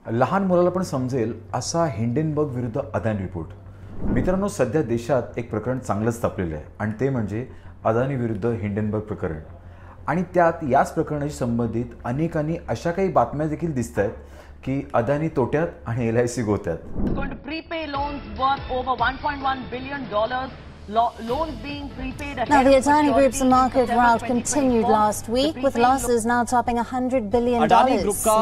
लहान मुलाला पण समजेल असा हिंडनबर्ग विरुद्ध अदानी रिपोर्ट. मित्रांनो, सध्या देशात एक प्रकरण चांगलंच तापलेलं आहे आणि ते म्हणजे अदानी विरुद्ध हिंडनबर्ग प्रकरण. आणि त्यात याच प्रकरणाशी संबंधित अनेकांनी अशा काही बातम्या देखील दिसत आहेत की अदानी तोट्यात आणि LIC गोत्यात. Now, the Adani Group's market rout continued last week, with losses now topping $100 billion Adani group का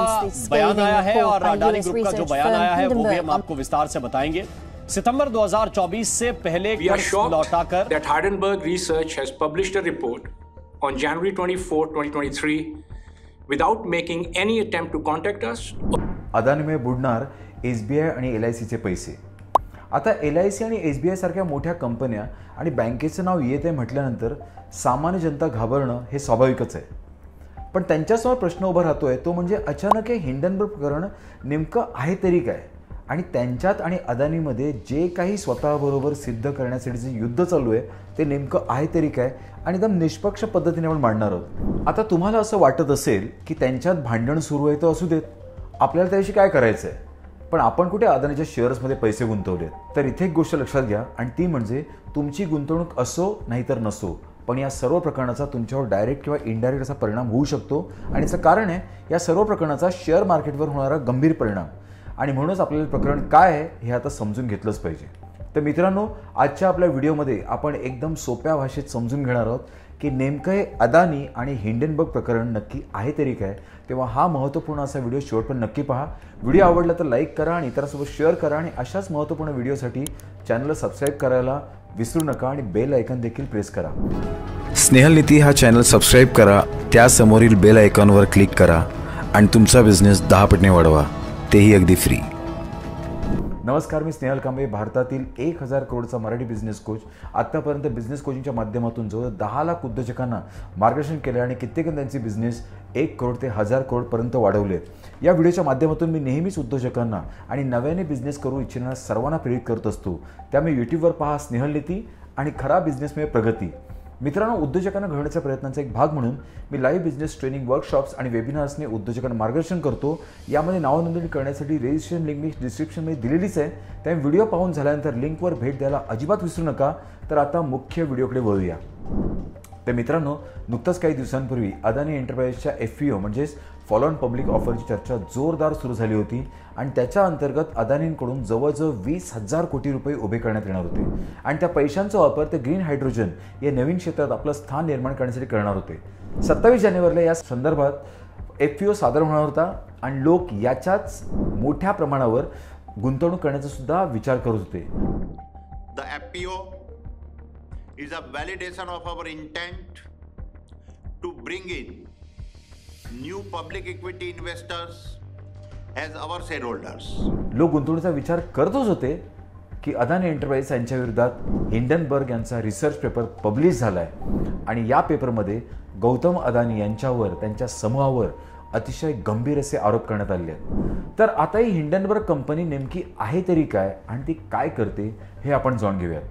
बयान आया है और अडानी US ग्रुप का जो research बयान firm आया है वो भी हम Hindenburg. आपको विस्तार से बताएंगे. सितंबर 2024 से पहले We are कर्ज shocked लौटाकर that Hindenburg Research has published a report on January 24, 2023 without making any attempt to contact us. अदानीमुळे बुडणार SBI आणि LICचे पैसे. आता LIC आणि SBI सारख्या मोठ्या कंपन्या आणि बँकेचं नाव येत आहे म्हटल्यानंतर सामान्य जनता घाबरणं हे स्वाभाविकच आहे. पण त्यांच्यासमोर प्रश्न उभा राहतोय तो म्हणजे अचानक हे हिंडनबर्ग प्रकरण नेमकं आहे तरी काय, आणि त्यांच्यात आणि अदानीमध्ये जे काही स्वतःबरोबर सिद्ध करण्यासाठी जे युद्ध चालू आहे ते नेमकं आहे तरी काय, आणि एकदम निष्पक्ष पद्धतीने आपण मांडणार आहोत. आता तुम्हाला असं वाटत असेल की त्यांच्यात भांडण सुरू आहे तर असू देत, आपल्याला त्याविषयी काय करायचं आहे, पण आपण कुठे अदानीच्या शेअर्समध्ये पैसे गुंतवलेत. तर इथे एक गोष्ट लक्षात घ्या, आणि ती म्हणजे तुमची गुंतवणूक असो नाहीतर नसो, पण या सर्व प्रकरणाचा तुमच्यावर डायरेक्ट किंवा इनडायरेक्ट असा परिणाम होऊ शकतो. आणि याचं कारण आहे या सर्व प्रकरणाचा शेअर मार्केटवर होणारा गंभीर परिणाम. आणि म्हणूनच आपल्याला प्रकरण काय आहे हे आता समजून घेतलंच पाहिजे. तर मित्रांनो, आजच्या आपल्या व्हिडिओमध्ये आपण एकदम सोप्या भाषेत समजून घेणार आहोत की नेमकं हे अदानी आणि हिंडनबर्ग प्रकरण नक्की आहे तरी काय. तेव्हा हा महत्त्वपूर्ण असा व्हिडिओ शेवटपर्यंत नक्की पहा. व्हिडिओ आवडला तर लाईक करा आणि इतरांसोबत शेअर करा, आणि अशाच महत्त्वपूर्ण व्हिडिओसाठी चॅनलला सबस्क्राईब करायला विसरू नका आणि बेल आयकॉन देखील प्रेस करा. स्नेहल नीती हा चॅनल सबस्क्राईब करा, त्यासमोरील बेल आयकॉनवर क्लिक करा आणि तुमचा बिझनेस 10 पटीने वाढवा, तेही अगदी फ्री. नमस्कार, मी स्नेहल कांबळे, भारतातील 1000 करोडचा मराठी बिझनेस कोच. आत्तापर्यंत बिझनेस कोचिंगच्या माध्यमातून जवळ 10 लाख उद्योजकांना मार्गदर्शन केले आणि कित्येकांनी त्यांचे बिझनेस 1 करोड ते 1000 करोडपर्यंत वाढवले. या व्हिडिओच्या माध्यमातून मी नेहमीच उद्योजकांना आणि नव्याने बिझनेस करू इच्छिणाऱ्या सर्वांना प्रेरित करत असतो. त्यामुळे यूट्यूबवर पहा स्नेहल नीती आणि खरा बिझनेसमुळे प्रगती. मित्रांनो, उद्योजकांना घडवण्याच्या प्रयत्नांचा एक भाग म्हणून मी लाईव्ह बिझनेस ट्रेनिंग, वर्कशॉप्स आणि वेबिनार्सने उद्योजकांना मार्गदर्शन करतो. यामध्ये नावनोंदणी करण्यासाठी रजिस्ट्रेशन लिंक मी डिस्क्रिप्शनमध्ये दिलेलीच आहे. त्यामुळे व्हिडिओ पाहून झाल्यानंतर लिंकवर भेट द्यायला अजिबात विसरू नका. तर आता मुख्य व्हिडिओकडे वळूया. तर मित्रांनो, नुकतंच काही दिवसांपूर्वी अदानी एंटरप्राइजच्या FPO म्हणजेच फॉलो ऑन पब्लिक ऑफरची चर्चा जोरदार सुरू झाली होती आणि त्याच्या अंतर्गत अदानींकडून जवळजवळ 20,000 कोटी रुपये उभे करण्यात येणार होते. आणि त्या पैशांचा वापर ते ग्रीन हायड्रोजन या नवीन क्षेत्रात आपलं स्थान निर्माण करण्यासाठी करणार होते. 27 जानेवारीला या संदर्भात FPO सादर होणार होता आणि लोक याच्याच मोठ्या प्रमाणावर गुंतवणूक करण्याचा सुद्धा विचार करत होते. The FPO is a validation of our intent to bring in new public equity investors as our shareholders. लोक गुंतवणुकीचा विचार करतच होते की अदानी एंटरप्राइज यांच्या विरोधात हिंडनबर्ग यांचा रिसर्च पेपर पब्लिश झाला आहे आणि या पेपरमध्ये गौतम अदानी यांच्यावर, त्यांच्या समूहावर अतिशय गंभीर असे आरोप करण्यात आले आहेत. तर आता ही हिंडनबर्ग कंपनी नेमकी आहे तरी काय आणि ती काय करते हे आपण जाणून घेऊयात.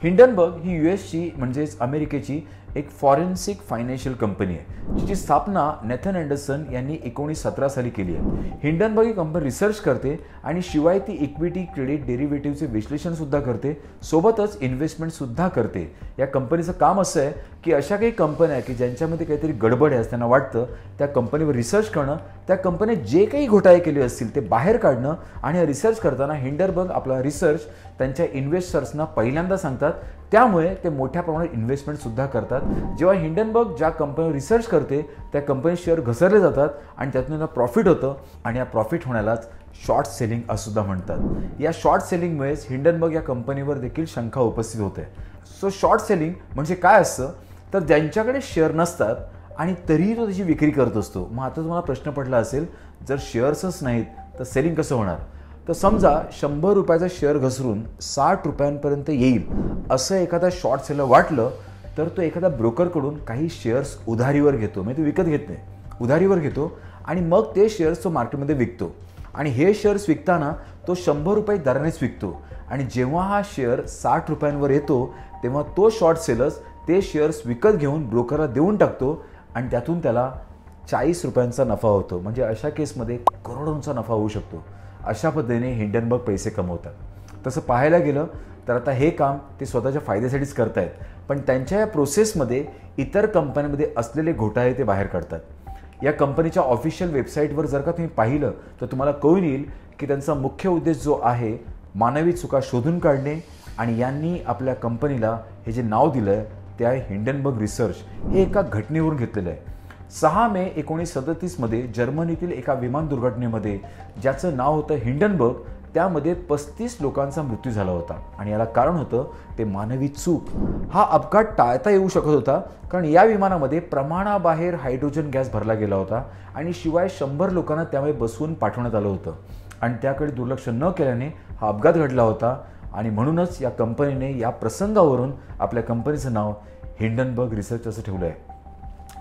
हिंडनबर्ग ही USची म्हणजेच अमेरिकेची एक फॉरेन्सिक फायनान्शियल कंपनी आहे, जिची स्थापना नेथन अँडरसन यांनी 1917 साली केली आहे. हिंडनबर्ग ही कंपनी रिसर्च करते आणि शिवाय ती इक्विटी, क्रेडिट, डेरिव्हेटिव्हचे विश्लेषण सुद्धा करते, सोबतच इन्व्हेस्टमेंट सुद्धा करते. या कंपनीचं काम असं आहे की अशा काही कंपन्या की ज्यांच्यामध्ये काहीतरी गडबड आहे त्यांना वाटतं त्या कंपनीवर रिसर्च करणं, त्या कंपनीत जे काही घोटाळे केले असतील ते बाहेर काढणं, आणि हा रिसर्च करताना हिंडनबर्ग आपला रिसर्च त्यांच्या इन्व्हेस्टर्सना पहिल्यांदा सांगतात. त्यामुळे ते मोठ्या प्रमाणात इन्व्हेस्टमेंट सुद्धा करतात. जेव्हा हिंडनबर्ग ज्या कंपनीवर रिसर्च करते त्या कंपनी शेअर घसरले जातात आणि त्यातून त्यांना प्रॉफिट होतं, आणि या प्रॉफिट होण्यालाच शॉर्ट सेलिंग असं सुद्धा म्हणतात. या शॉर्ट सेलिंगमुळेच हिंडनबर्ग या कंपनीवर देखील शंका उपस्थित होते. सो शॉर्ट सेलिंग म्हणजे काय असतं, तर ज्यांच्याकडे शेअर नसतात आणि तरीही तो त्याची विक्री करत असतो. मग आता तुम्हाला प्रश्न पडला असेल, जर शेअर्सच नाहीत तर सेलिंग कसं होणार. तर समजा 100 रुपयाचा शेअर घसरून 60 रुपयांपर्यंत येईल असं एखादा शॉर्ट सेलर वाटलं तर तो एखादा ब्रोकरकडून काही शेअर्स उधारीवर घेतो, म्हणजे तो विकत घेत नाही, उधारीवर घेतो आणि मग ते शेअर्स तो मार्केटमध्ये विकतो. आणि हे शेअर्स विकताना तो 100 रुपये दरानेच विकतो. आणि जेव्हा हा शेअर 60 रुपयांवर येतो तेव्हा तो शॉर्ट सेलर्स ते शेअर्स विकत घेऊन ब्रोकरला देऊन टाकतो आणि त्यातून त्याला 40 रुपयांचा नफा होतो. म्हणजे अशा केसमध्ये करोडोंचा नफा होऊ शकतो. अशा पद्धतीने हिंडनबर्ग पैसे कमवतात. तसं पाहायला गेलं तर आता हे काम ते स्वतःच्या फायद्यासाठीच करतायत, पण त्यांच्या या प्रोसेसमध्ये इतर कंपन्यांमध्ये असलेले घोटाळे ते बाहेर काढतात. या कंपनीच्या ऑफिशियल वेबसाईटवर जर का तुम्ही पाहिलं तर तुम्हाला कळून येईल की त्यांचा मुख्य उद्देश जो आहे मानवी चुका शोधून काढणे, आणि यांनी आपल्या कंपनीला हे जे नाव दिलं आहे ते आहे हिंडनबर्ग रिसर्च. हे एका घटनेवरून घेतलेलं आहे. 6 मे 1937 जर्मनीतील एका विमान दुर्घटनेमध्ये ज्याचं नाव होतं हिंडनबर्ग, त्यामध्ये 35 लोकांचा मृत्यू झाला होता. आणि याला कारण होतं ते मानवी चूक. हा अपघात टाळता येऊ शकत होता कारण या विमानामध्ये प्रमाणाबाहेर हायड्रोजन गॅस भरला गेला होता आणि शिवाय 100 लोकांना त्यामुळे बसवून पाठवण्यात आलं होतं. आणि त्याकडे दुर्लक्ष न केल्याने हा अपघात घडला होता. आणि म्हणूनच या कंपनीने या प्रसंगावरून आपल्या कंपनीचं नाव हिंडनबर्ग रिसर्च असं ठेवलं आहे.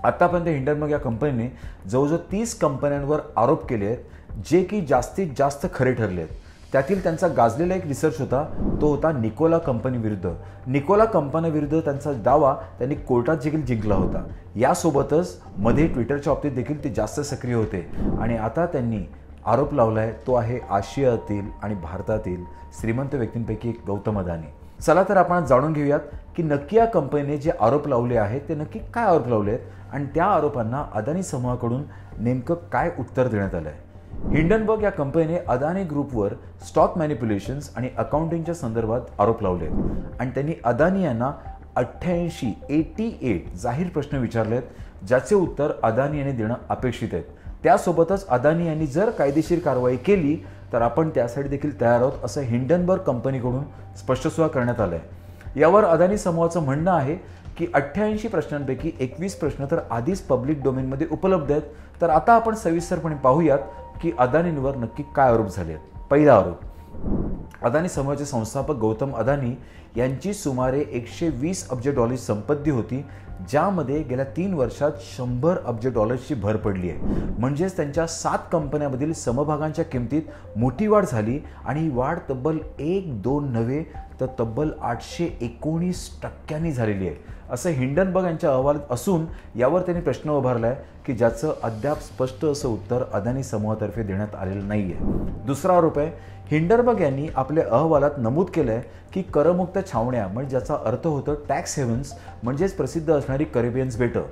आतापर्यंत हिंडनबर्ग या कंपनीने जवळजवळ 30 कंपन्यांवर आरोप केले आहेत, जे की जास्तीत जास्त खरे ठरले आहेत. त्यातील त्यांचा गाजलेला एक रिसर्च होता, तो होता निकोला कंपनीविरुद्ध. निकोला कंपनीविरुद्ध त्यांचा दावा त्यांनी कोर्टात देखील जिंकला होता. यासोबतच मध्ये ट्विटरच्या बाबतीत देखील ते जास्त सक्रिय होते. आणि आता त्यांनी आरोप लावलाय तो आहे आशियातील आणि भारतातील श्रीमंत व्यक्तींपैकी एक गौतम अदानी. चला तर आपण जाणून घेऊयात की नक्की या कंपनीने जे आरोप लावले आहेत ते नक्की काय आरोप लावले आहेत आणि त्या आरोपांना अदानी समूहाकडून नेमकं काय उत्तर देण्यात आलं आहे. हिंडनबर्ग या कंपनीने अदानी ग्रुपवर स्टॉक मॅनिप्युलेशन्स आणि अकाउंटिंगच्या संदर्भात आरोप लावले आहेत आणि त्यांनी अदानी यांना 88 जाहीर प्रश्न विचारले आहेत, ज्याचे उत्तर अदानी यांनी देणं अपेक्षित आहेत. त्यासोबतच अदानी यांनी जर कायदेशीर कारवाई केली तर आपण त्यासाठी देखील तयार आहोत, असं हिंडनबर्ग कंपनीकडून स्पष्टसुद्धा करण्यात आलं आहे. यावर अदानी समूहाचं म्हणणं आहे की 88 प्रश्नांपैकी 21 प्रश्न तर आधीच पब्लिक डोमेनमध्ये उपलब्ध आहेत. तर आता आपण सविस्तरपणे पाहूयात की अदानींवर नक्की काय आरोप झाले आहेत. पहिला आरोप, अदानी समूहाचे संस्थापक गौतम अदानी यांची सुमारे $120 अब्ज संपत्ती होती, ज्यामध्ये गेल्या 3 वर्षात $100 अब्ज भर पडली आहे. म्हणजेच त्यांच्या 7 कंपन्यांमधील समभागांच्या किमतीत मोठी वाढ झाली आणि ही वाढ तब्बल 1-2 नव्हे तर तब्बल 819% झालेली आहे, असं हिंडनबर्ग यांच्या अहवालात असून यावर त्यांनी प्रश्न उभारला आहे की ज्याचं अद्याप स्पष्ट असं उत्तर अदानी समूहातर्फे देण्यात आलेलं नाही आहे. दुसरा आरोप आहे, हिंडनबर्ग यांनी आपल्या अहवालात नमूद केलं आहे की करमुक्त छावण्या म्हणजे ज्याचा अर्थ होतो टॅक्स हेव्हन्स म्हणजेच प्रसिद्ध असणारी करेबियन्स बेटं,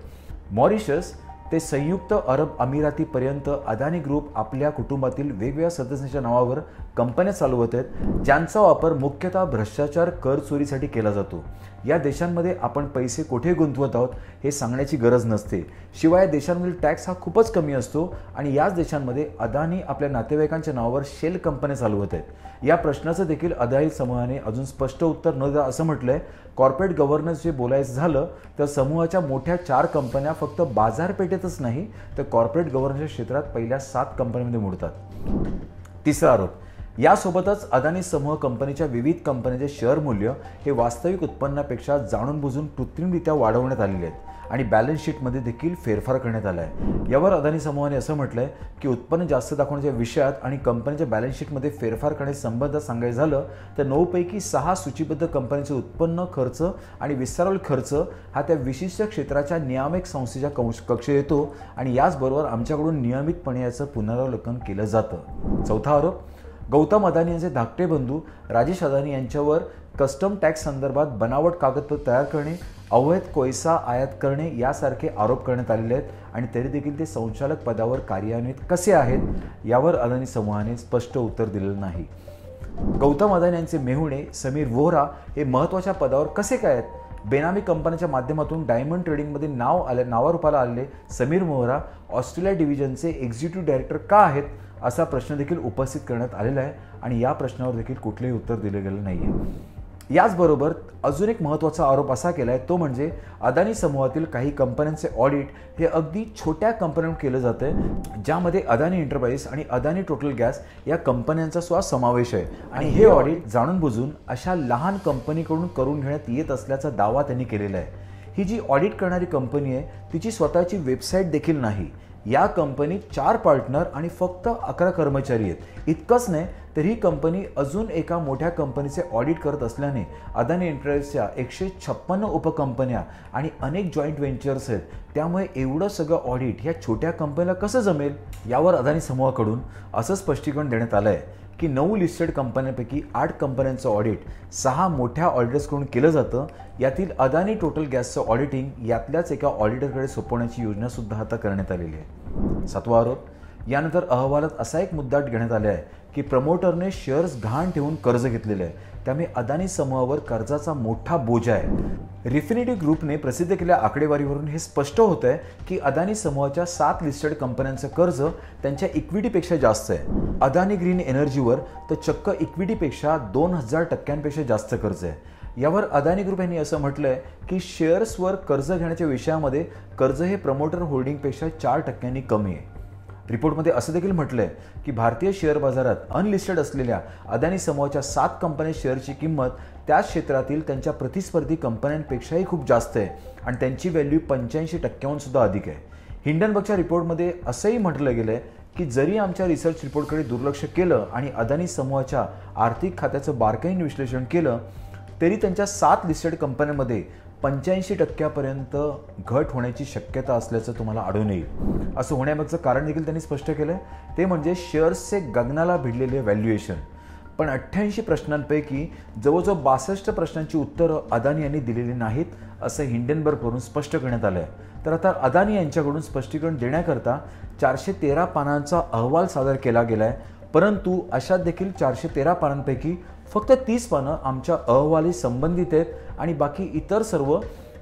मॉरिशस ते संयुक्त अरब अमिरातीपर्यंत अदानी ग्रुप आपल्या कुटुंबातील वेगवेगळ्या सदस्यांच्या नावावर कंपन्या चालवत आहेत, ज्यांचा वापर मुख्यतः भ्रष्टाचार, कर चोरीसाठी केला जातो. या देशांमध्ये आपण पैसे कुठे गुंतवत आहोत हे सांगण्याची गरज नसते. शिवाय देशांमधील टॅक्स हा खूपच कमी असतो आणि याच देशांमध्ये अदानी आपल्या नातेवाईकांच्या नावावर शेल कंपन्या चालवत आहेत. या प्रश्नाचं देखील अदानी समूहाने अजून स्पष्ट उत्तर न द्या असं म्हटलंय. कॉर्पोरेट गव्हर्नन्स जे बोलायचं झालं तर समूहाच्या मोठ्या 4 कंपन्या फक्त बाजारपेठेतच नाही तर कॉर्पोरेट गव्हर्नन्सच्या क्षेत्रात पहिल्या 7 कंपन्यांमध्ये मोडतात. तिसरा आरोप, यासोबतच अदानी समूह कंपनीच्या विविध कंपन्यांचे शेअर मूल्य हे वास्तविक उत्पन्नापेक्षा जाणून बुजून कृत्रिमरित्या वाढवण्यात आलेले आहेत आणि बॅलन्स शीटमध्ये देखील फेरफार करण्यात आला आहे. यावर अदानी समूहाने असं म्हटलंय की उत्पन्न जास्त दाखवण्याच्या विषयात आणि कंपनीच्या बॅलन्स शीटमध्ये फेरफार करण्याच्या संबंधात सांगायचं झालं तर 9 पैकी 6 सूचीबद्ध कंपनीचे उत्पन्न, खर्च आणि विस्तारल खर्च हा त्या विशिष्ट क्षेत्राच्या नियामक संस्थेच्या कक्षेत येतो आणि याचबरोबर आमच्याकडून नियमितपणे याचं पुनरावलोकन केलं जातं. चौथा आरोप, गौतम अदानी यांचे धाकटे बंधू राजेश अदानी यांच्यावर कस्टम टॅक्स संदर्भात बनावट कागदपत्र तयार करणे, अवैध कोळसा आयात करणे यासारखे आरोप करण्यात आलेले आहेत आणि तरी देखील ते संचालक पदावर कार्यान्वित कसे आहेत यावर अदानी समूहाने स्पष्ट उत्तर दिलेलं नाही. गौतम अदानी यांचे मेहुणे समीर वोहरा हे महत्त्वाच्या पदावर कसे काय आहेत? बेनामी कंपन्यांच्या माध्यमातून डायमंड ट्रेडिंगमध्ये नावारूपाला आलेले समीर वोहरा ऑस्ट्रेलिया डिव्हिजनचे एक्झिक्युटिव्ह डायरेक्टर का आहेत असा प्रश्न देखील उपस्थित करण्यात आलेला आहे आणि या प्रश्नावर देखील कुठलेही उत्तर दिले गेलं नाही आहे. याचबरोबर अजून एक महत्त्वाचा आरोप असा केला आहे तो म्हणजे अदानी समूहातील काही कंपन्यांचे ऑडिट हे अगदी छोट्या कंपन्यांवर केलं जातं आहे, ज्यामध्ये अदानी एंटरप्राइज आणि अदानी टोटल गॅस या कंपन्यांचा सुद्धा समावेश आहे आणि हे ऑडिट जाणून बुजून अशा लहान कंपनीकडून करून घेण्यात येत असल्याचा दावा त्यांनी केलेला आहे. ही जी ऑडिट करणारी कंपनी आहे तिची स्वतःची वेबसाईट देखील नाही. या कंपनीत 4 पार्टनर आणि फक्त 11 कर्मचारी आहेत. इतकंच नाही तर ही कंपनी अजून एका मोठ्या कंपनीचे ऑडिट करत असल्याने अदानी एंटरप्राइजच्या 156 उपकंपन्या आणि अनेक जॉईंट व्हेंचर्स आहेत. त्यामुळे एवढं सगळं ऑडिट ह्या छोट्या कंपनीला कसं जमेल? यावर अदानी समूहाकडून असं स्पष्टीकरण देण्यात आलं आहे की 9 लिस्टेड कंपन्यांपैकी 8 कंपन्यांचं ऑडिट 6 मोठ्या ऑडिटर्सकडून केलं जातं. यातील अदानी टोटल गॅसचं ऑडिटिंग यातल्याच एका ऑडिटरकडे सोपवण्याची योजना सुद्धा आता करण्यात आलेली आहे. 7वा आरोप, यानंतर अहवालात असा एक मुद्दा घेण्यात आला आहे की प्रमोटरने शेअर्स गहाण ठेवून कर्ज घेतलेलं आहे. त्यामुळे अदानी समूहावर कर्जाचा मोठा बोजा आहे. रिफिनिटी ग्रुपने प्रसिद्ध केलेल्या आकडेवारीवरून हे स्पष्ट होत आहे की अदानी समूहाच्या 7 लिस्टेड कंपन्यांचं कर्ज त्यांच्या इक्विटीपेक्षा जास्त आहे. अदानी ग्रीन एनर्जीवर तर चक्क इक्विटीपेक्षा 2000% जास्त कर्ज आहे. यावर अदानी ग्रुप यांनी असं म्हटलंय की शेअर्सवर कर्ज घेण्याच्या विषयामध्ये कर्ज हे प्रमोटर होल्डिंगपेक्षा 4% कमी आहे. रिपोर्टमध्ये असं देखील म्हटलंय की भारतीय शेअर बाजारात अनलिस्टेड असलेल्या अदानी समूहाच्या 7 कंपन्या शेअरची किंमत त्याच क्षेत्रातील त्यांच्या प्रतिस्पर्धी कंपन्यांपेक्षाही खूप जास्त आहे आणि त्यांची व्हॅल्यू 85%हून सुद्धा अधिक आहे. हिंडनबर्गच्या रिपोर्टमध्ये असंही म्हटलं गेलंय की जरी आमच्या रिसर्च रिपोर्टकडे दुर्लक्ष केलं आणि अदानी समूहाच्या आर्थिक खात्याचं बारकाईने विश्लेषण केलं तरी त्यांच्या 7 लिस्टेड कंपन्यांमध्ये 85% घट होण्याची शक्यता असल्याचं तुम्हाला आढळून येईल. असं होण्यामागचं कारण देखील त्यांनी स्पष्ट केलंय, ते म्हणजे शेअर्सचे गगनाला भिडलेले व्हॅल्युएशन. पण 88 प्रश्नांपैकी जवळजवळ 62 प्रश्नांची उत्तरं अदानी यांनी दिलेली नाहीत असं हिंडनबर्गवरून स्पष्ट करण्यात आलं आहे. तर आता अदानी यांच्याकडून स्पष्टीकरण देण्याकरता 413 पानांचा अहवाल सादर केला गेला आहे. परंतु अशात देखील 413 पानांपैकी फक्त 30 पानं आमच्या अहवाली संबंधित आहेत आणि बाकी इतर सर्व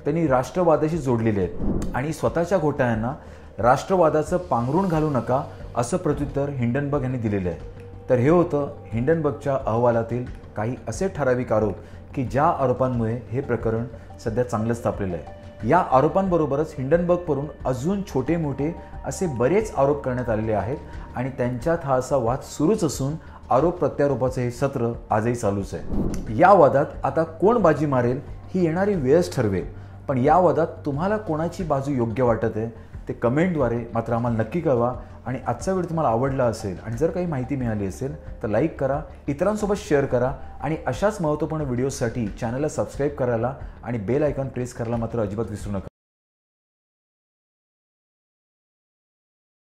त्यांनी राष्ट्रवादाशी जोडलेले आहेत आणि स्वतःच्या घोटाळ्यांना राष्ट्रवादाचं पांघरूण घालू नका असं प्रत्युत्तर हिंडनबर्ग यांनी दिलेलं आहे. तर हे होतं हिंडनबर्गच्या अहवालातील काही असे ठराविक आरोप की ज्या आरोपांमुळे हे प्रकरण सध्या चांगलंच तापलेलं आहे. या आरोपांबरोबरच हिंडनबर्गवरून अजून छोटे मोठे असे बरेच आरोप करण्यात आलेले आहेत आणि त्यांच्यात हा असा वाद सुरूच असून आरोप प्रत्यारोपाचं हे सत्र आजही चालूच आहे. या वादात आता कोण बाजी मारेल ही येणारी वेळच ठरवेल. पण या वादात तुम्हाला कोणाची बाजू योग्य वाटत आहे ते कमेंटद्वारे मात्र आम्हाला नक्की कळवा. आणि आजचा व्हिडिओ तुम्हाला आवडला असेल आणि जर काही माहिती मिळाली असेल तर लाईक करा, इतरांसोबत शेअर करा आणि अशाच महत्त्वपूर्ण व्हिडिओसाठी चॅनलला सबस्क्राईब करायला आणि बेल आयकॉन प्रेस करायला मात्र अजिबात विसरू नका.